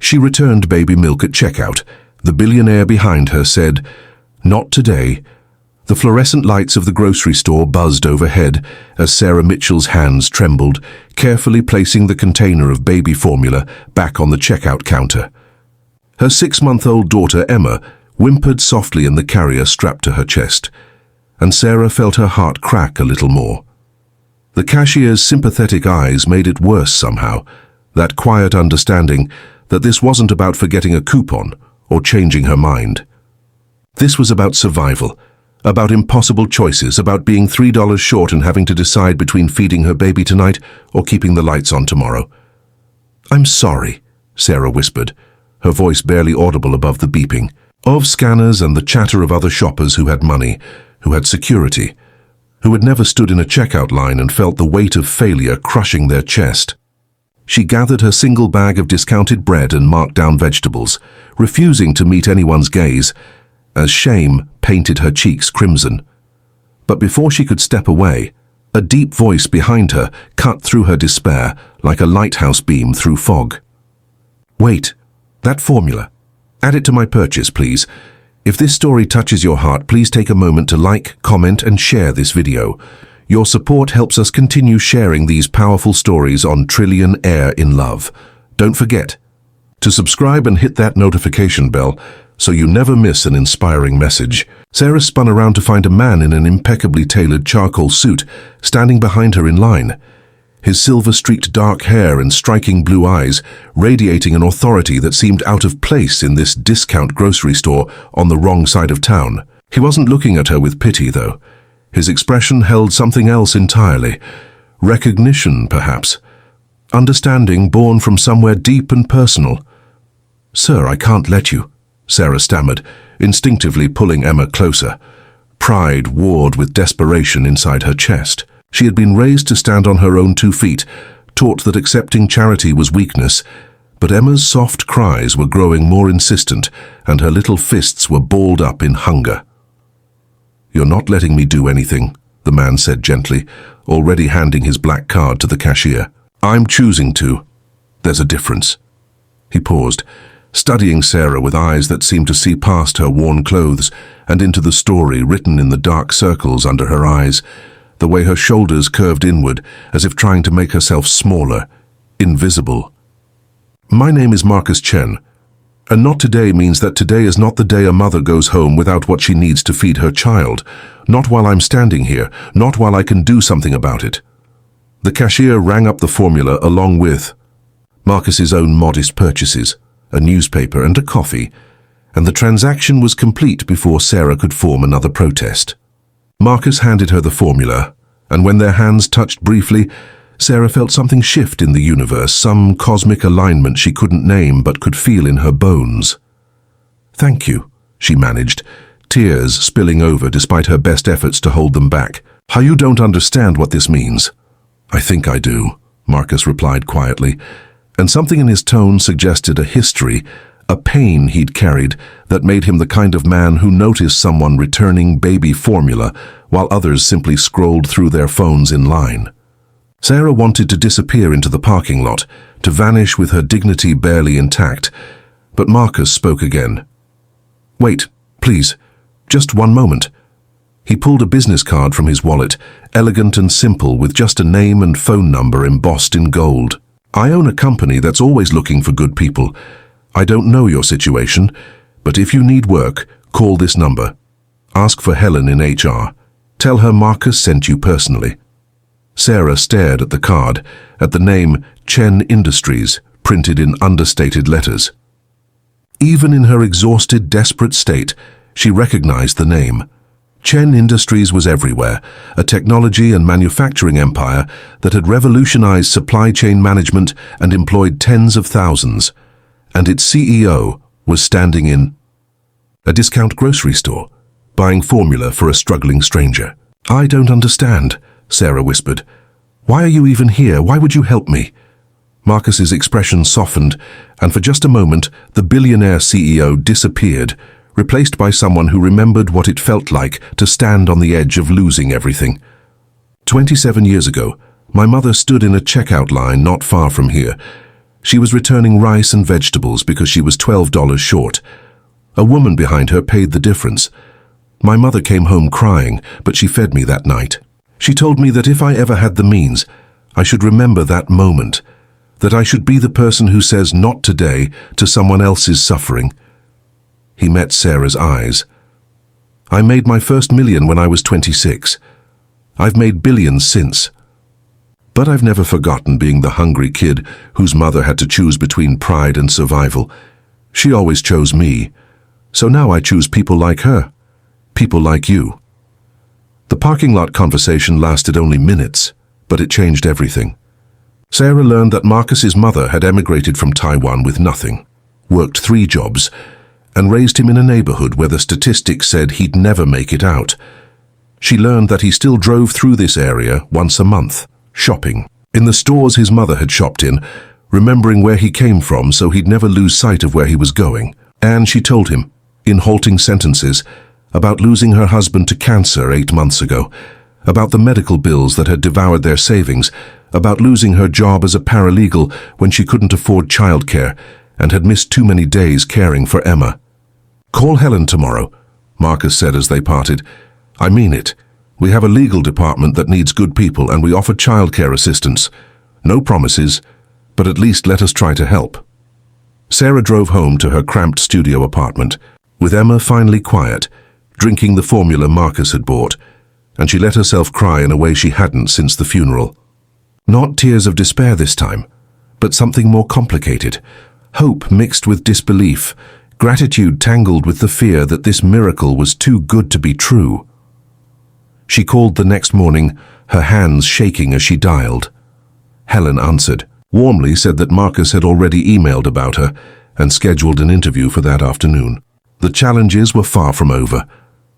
She returned baby milk at checkout. The billionaire behind her said, "Not today." The fluorescent lights of the grocery store buzzed overhead as Sarah Mitchell's hands trembled, carefully placing the container of baby formula back on the checkout counter. Her 6-month-old daughter, Emma, whimpered softly in the carrier strapped to her chest, and Sarah felt her heart crack a little more. The cashier's sympathetic eyes made it worse somehow, that quiet understanding that this wasn't about forgetting a coupon or changing her mind. This was about survival, about impossible choices, about being $3 short and having to decide between feeding her baby tonight or keeping the lights on tomorrow. "I'm sorry," Sarah whispered, her voice barely audible above the beeping of scanners and the chatter of other shoppers who had money, who had security, who had never stood in a checkout line and felt the weight of failure crushing their chest. She gathered her single bag of discounted bread and marked down vegetables, refusing to meet anyone's gaze, as shame painted her cheeks crimson. But before she could step away, a deep voice behind her cut through her despair like a lighthouse beam through fog. "Wait, that formula. Add it to my purchase, please. If this story touches your heart, please take a moment to like, comment, and share this video. Your support helps us continue sharing these powerful stories on Billionaire in Love. Don't forget to subscribe and hit that notification bell so you never miss an inspiring message." Sarah spun around to find a man in an impeccably tailored charcoal suit standing behind her in line. His silver-streaked dark hair and striking blue eyes radiating an authority that seemed out of place in this discount grocery store on the wrong side of town. He wasn't looking at her with pity, though. His expression held something else entirely. Recognition, perhaps. Understanding born from somewhere deep and personal. "Sir, I can't let you," Sarah stammered, instinctively pulling Emma closer. Pride warred with desperation inside her chest. She had been raised to stand on her own 2 feet, taught that accepting charity was weakness, but Emma's soft cries were growing more insistent, and her little fists were balled up in hunger. "You're not letting me do anything," the man said gently, already handing his black card to the cashier. "I'm choosing to. There's a difference." He paused, studying Sarah with eyes that seemed to see past her worn clothes and into the story written in the dark circles under her eyes, the way her shoulders curved inward as if trying to make herself smaller, invisible. "My name is Marcus Chen, and not today means that today is not the day a mother goes home without what she needs to feed her child. Not while I'm standing here, not while I can do something about it." The cashier rang up the formula along with Marcus's own modest purchases, a newspaper and a coffee, and the transaction was complete before Sarah could form another protest. Marcus handed her the formula, and when their hands touched briefly, Sarah felt something shift in the universe, some cosmic alignment she couldn't name but could feel in her bones. "Thank you," she managed, tears spilling over despite her best efforts to hold them back. "How you don't understand what this means." "I think I do," Marcus replied quietly, and something in his tone suggested a history, a pain he'd carried that made him the kind of man who noticed someone returning baby formula while others simply scrolled through their phones in line. Sarah wanted to disappear into the parking lot, to vanish with her dignity barely intact, but Marcus spoke again. "Wait, please, just one moment." He pulled a business card from his wallet, elegant and simple with just a name and phone number embossed in gold. "I own a company that's always looking for good people. I don't know your situation, but if you need work, call this number. Ask for Helen in HR. Tell her Marcus sent you personally." Sarah stared at the card, at the name Chen Industries printed in understated letters. Even in her exhausted, desperate state, she recognized the name. Chen Industries was everywhere, a technology and manufacturing empire that had revolutionized supply chain management and employed tens of thousands. And its CEO was standing in a discount grocery store, buying formula for a struggling stranger. "I don't understand," Sarah whispered. "Why are you even here? Why would you help me?" Marcus's expression softened, and for just a moment, the billionaire CEO disappeared, replaced by someone who remembered what it felt like to stand on the edge of losing everything. 27 years ago, my mother stood in a checkout line not far from here, She was returning rice and vegetables because she was $12 short. A woman behind her paid the difference. My mother came home crying, but she fed me that night. She told me that if I ever had the means, I should remember that moment, that I should be the person who says not today to someone else's suffering. He met Sarah's eyes. I made my first million when I was 26. I've made billions since. But I've never forgotten being the hungry kid whose mother had to choose between pride and survival. She always chose me. So now I choose people like her. People like you. The parking lot conversation lasted only minutes, but it changed everything. Sarah learned that Marcus's mother had emigrated from Taiwan with nothing, worked 3 jobs, and raised him in a neighborhood where the statistics said he'd never make it out. She learned that he still drove through this area once a month, shopping, in the stores his mother had shopped in, remembering where he came from so he'd never lose sight of where he was going. And she told him, in halting sentences, about losing her husband to cancer 8 months ago, about the medical bills that had devoured their savings, about losing her job as a paralegal when she couldn't afford childcare and had missed too many days caring for Emma. "Call Helen tomorrow," Marcus said as they parted. "I mean it. We have a legal department that needs good people and we offer childcare assistance. No promises, but at least let us try to help." Sarah drove home to her cramped studio apartment, with Emma finally quiet, drinking the formula Marcus had bought, and she let herself cry in a way she hadn't since the funeral. Not tears of despair this time, but something more complicated. Hope mixed with disbelief, gratitude tangled with the fear that this miracle was too good to be true. She called the next morning, her hands shaking as she dialed. Helen answered, warmly said that Marcus had already emailed about her and scheduled an interview for that afternoon. The challenges were far from over.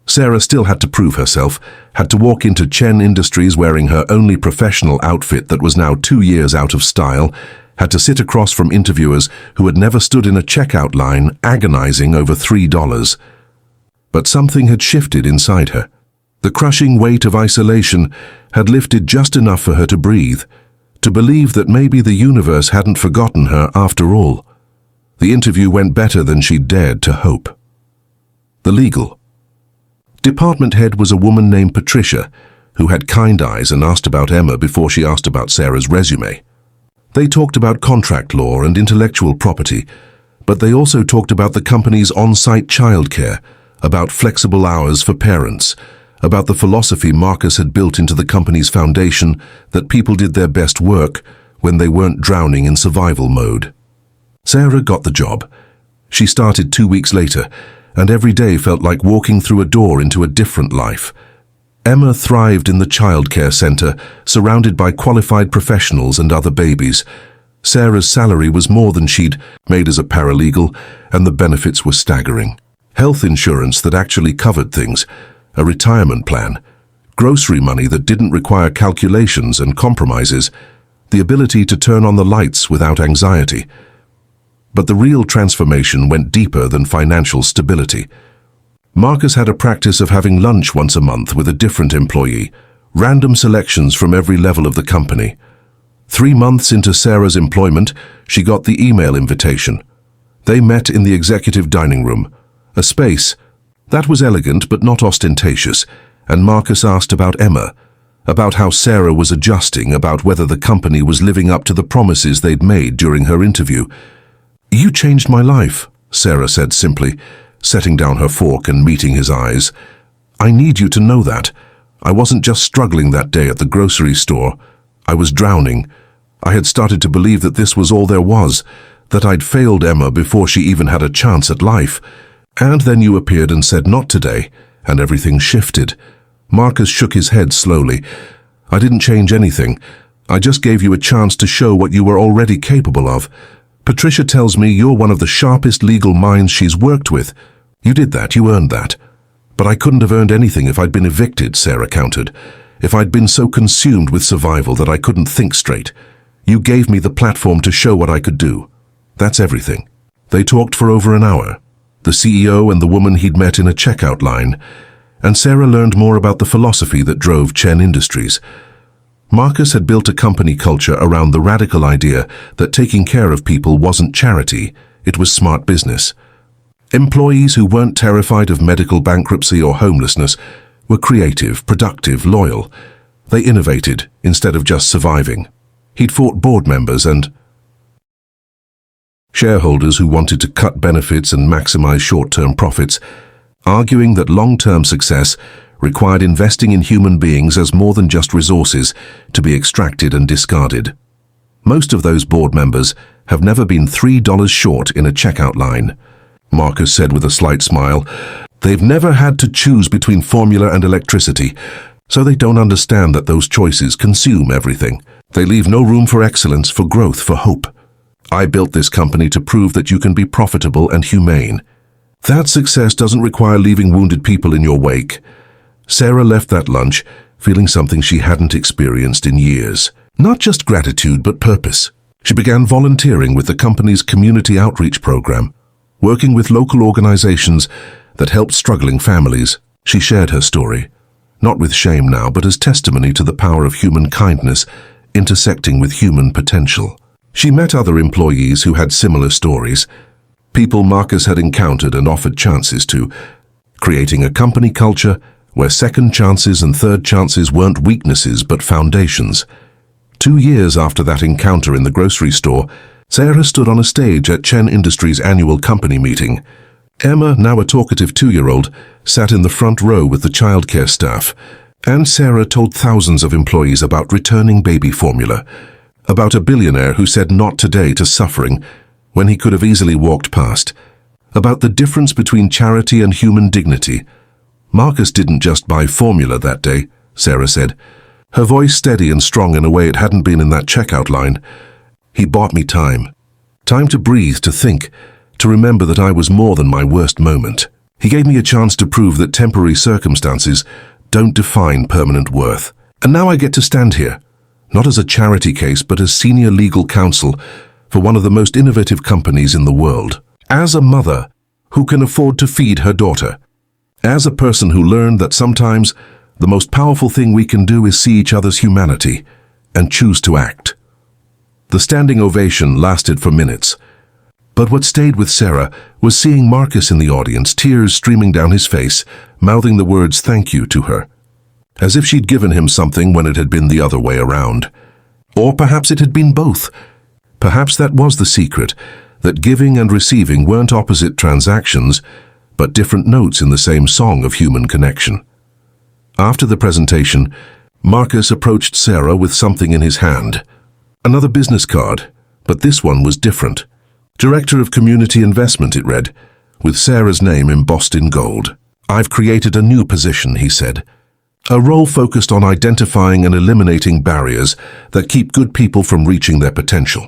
Sarah still had to prove herself, had to walk into Chen Industries wearing her only professional outfit that was now 2 years out of style, had to sit across from interviewers who had never stood in a checkout line agonizing over $3. But something had shifted inside her. The crushing weight of isolation had lifted just enough for her to breathe, to believe that maybe the universe hadn't forgotten her after all. The interview went better than she'd dared to hope. The legal department head was a woman named Patricia, who had kind eyes and asked about Emma before she asked about Sarah's resume. They talked about contract law and intellectual property, but they also talked about the company's on-site childcare, about flexible hours for parents, about the philosophy Marcus had built into the company's foundation that people did their best work when they weren't drowning in survival mode. Sarah got the job. She started 2 weeks later, and every day felt like walking through a door into a different life. Emma thrived in the childcare center, surrounded by qualified professionals and other babies. Sarah's salary was more than she'd made as a paralegal, and the benefits were staggering. Health insurance that actually covered things, a retirement plan, grocery money that didn't require calculations and compromises, the ability to turn on the lights without anxiety. But the real transformation went deeper than financial stability. Marcus had a practice of having lunch once a month with a different employee, random selections from every level of the company. 3 months into Sarah's employment, she got the email invitation. They met in the executive dining room, a space that was elegant but not ostentatious, and Marcus asked about Emma, about how Sarah was adjusting, about whether the company was living up to the promises they'd made during her interview. "You changed my life," Sarah said simply, setting down her fork and meeting his eyes. "I need you to know that. I wasn't just struggling that day at the grocery store. I was drowning. I had started to believe that this was all there was, that I'd failed Emma before she even had a chance at life. And then you appeared and said not today, and everything shifted." Marcus shook his head slowly. "I didn't change anything. I just gave you a chance to show what you were already capable of. Patricia tells me you're one of the sharpest legal minds she's worked with. You did that, you earned that. But I couldn't have earned anything if I'd been evicted," Sarah countered. "If I'd been so consumed with survival that I couldn't think straight. You gave me the platform to show what I could do. That's everything." They talked for over an hour, the CEO and the woman he'd met in a checkout line, and Sarah learned more about the philosophy that drove Chen Industries. Marcus had built a company culture around the radical idea that taking care of people wasn't charity, it was smart business. Employees who weren't terrified of medical bankruptcy or homelessness were creative, productive, loyal. They innovated instead of just surviving. He'd fought board members and shareholders who wanted to cut benefits and maximize short-term profits, arguing that long-term success required investing in human beings as more than just resources to be extracted and discarded. Most of those board members have never been $3 short in a checkout line. Marcus said with a slight smile, "They've never had to choose between formula and electricity, so they don't understand that those choices consume everything. They leave no room for excellence, for growth, for hope. I built this company to prove that you can be profitable and humane. That success doesn't require leaving wounded people in your wake." Sarah left that lunch feeling something she hadn't experienced in years. Not just gratitude, but purpose. She began volunteering with the company's community outreach program, working with local organizations that helped struggling families. She shared her story, not with shame now, but as testimony to the power of human kindness intersecting with human potential. She met other employees who had similar stories, people Marcus had encountered and offered chances to, creating a company culture where second chances and third chances weren't weaknesses but foundations. 2 years after that encounter in the grocery store, Sarah stood on a stage at Chen Industries' annual company meeting. Emma, now a talkative 2-year-old, sat in the front row with the childcare staff, and Sarah told thousands of employees about returning baby formula, about a billionaire who said not today to suffering when he could have easily walked past, about the difference between charity and human dignity. Marcus didn't just buy formula that day, Sarah said, her voice steady and strong in a way it hadn't been in that checkout line. He bought me time. Time to breathe, to think, to remember that I was more than my worst moment. He gave me a chance to prove that temporary circumstances don't define permanent worth. And now I get to stand here, not as a charity case, but as senior legal counsel for one of the most innovative companies in the world. As a mother who can afford to feed her daughter. As a person who learned that sometimes the most powerful thing we can do is see each other's humanity and choose to act. The standing ovation lasted for minutes. But what stayed with Sarah was seeing Marcus in the audience, tears streaming down his face, mouthing the words "thank you" to her, as if she'd given him something when it had been the other way around. Or perhaps it had been both. Perhaps that was the secret, that giving and receiving weren't opposite transactions, but different notes in the same song of human connection. After the presentation, Marcus approached Sarah with something in his hand. Another business card, but this one was different. Director of Community Investment, it read, with Sarah's name embossed in gold. "I've created a new position," he said. "A role focused on identifying and eliminating barriers that keep good people from reaching their potential.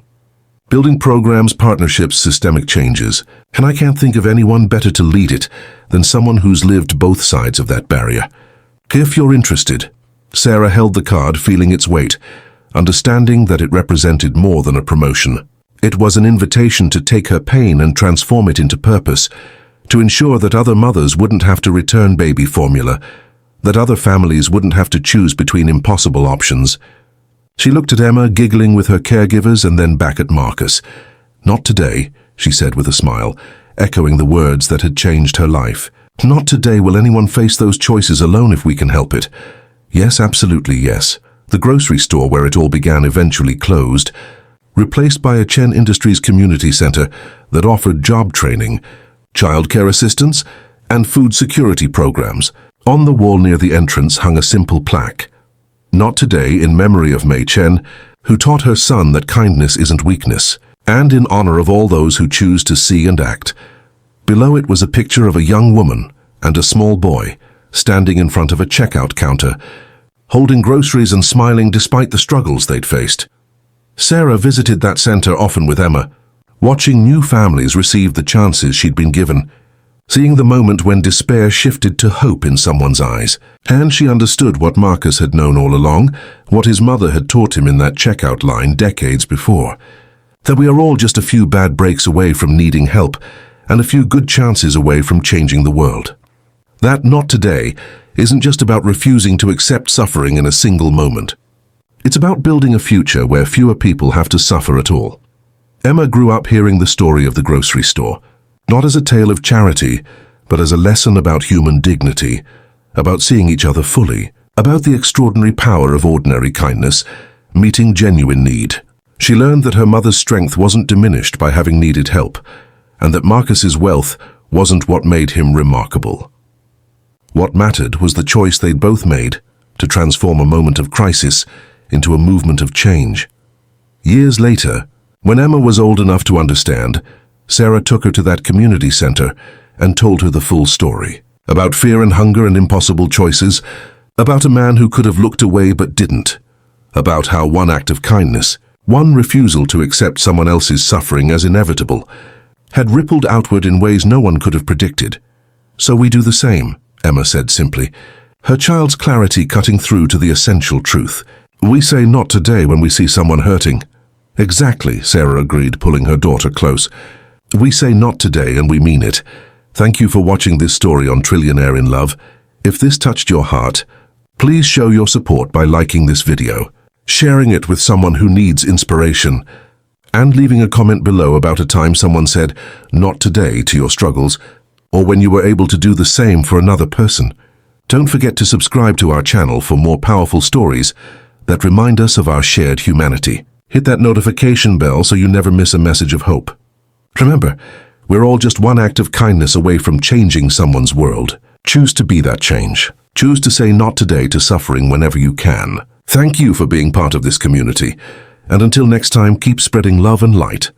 Building programs, partnerships, systemic changes. And I can't think of anyone better to lead it than someone who's lived both sides of that barrier. If you're interested." Sarah held the card, feeling its weight, understanding that it represented more than a promotion. It was an invitation to take her pain and transform it into purpose, to ensure that other mothers wouldn't have to return baby formula, that other families wouldn't have to choose between impossible options. She looked at Emma, giggling with her caregivers, and then back at Marcus. "Not today," she said with a smile, echoing the words that had changed her life. "Not today will anyone face those choices alone if we can help it." Yes, absolutely yes. The grocery store where it all began eventually closed, replaced by a Chen Industries community center that offered job training, childcare assistance, and food security programs. On the wall near the entrance hung a simple plaque. "Not today," in memory of Mei Chen, who taught her son that kindness isn't weakness, and in honor of all those who choose to see and act. Below it was a picture of a young woman and a small boy standing in front of a checkout counter, holding groceries and smiling despite the struggles they'd faced. Sarah visited that center often with Emma, watching new families receive the chances she'd been given, seeing the moment when despair shifted to hope in someone's eyes. And she understood what Marcus had known all along, what his mother had taught him in that checkout line decades before, that we are all just a few bad breaks away from needing help and a few good chances away from changing the world. That "not today" isn't just about refusing to accept suffering in a single moment. It's about building a future where fewer people have to suffer at all. Emma grew up hearing the story of the grocery store, not as a tale of charity, but as a lesson about human dignity, about seeing each other fully, about the extraordinary power of ordinary kindness, meeting genuine need. She learned that her mother's strength wasn't diminished by having needed help, and that Marcus's wealth wasn't what made him remarkable. What mattered was the choice they'd both made to transform a moment of crisis into a movement of change. Years later, when Emma was old enough to understand, Sarah took her to that community center and told her the full story. About fear and hunger and impossible choices, about a man who could have looked away but didn't, about how one act of kindness, one refusal to accept someone else's suffering as inevitable, had rippled outward in ways no one could have predicted. "So we do the same," Emma said simply, her child's clarity cutting through to the essential truth. "We say not today when we see someone hurting." "Exactly," Sarah agreed, pulling her daughter close. "We say not today and we mean it. Thank you for watching this story on Trillionaire in Love. If this touched your heart, please show your support by liking this video, sharing it with someone who needs inspiration, and leaving a comment below about a time someone said, "Not today," to your struggles, or when you were able to do the same for another person. Don't forget to subscribe to our channel for more powerful stories that remind us of our shared humanity. Hit that notification bell so you never miss a message of hope. Remember, we're all just one act of kindness away from changing someone's world. Choose to be that change. Choose to say not today to suffering whenever you can. Thank you for being part of this community. And until next time, keep spreading love and light.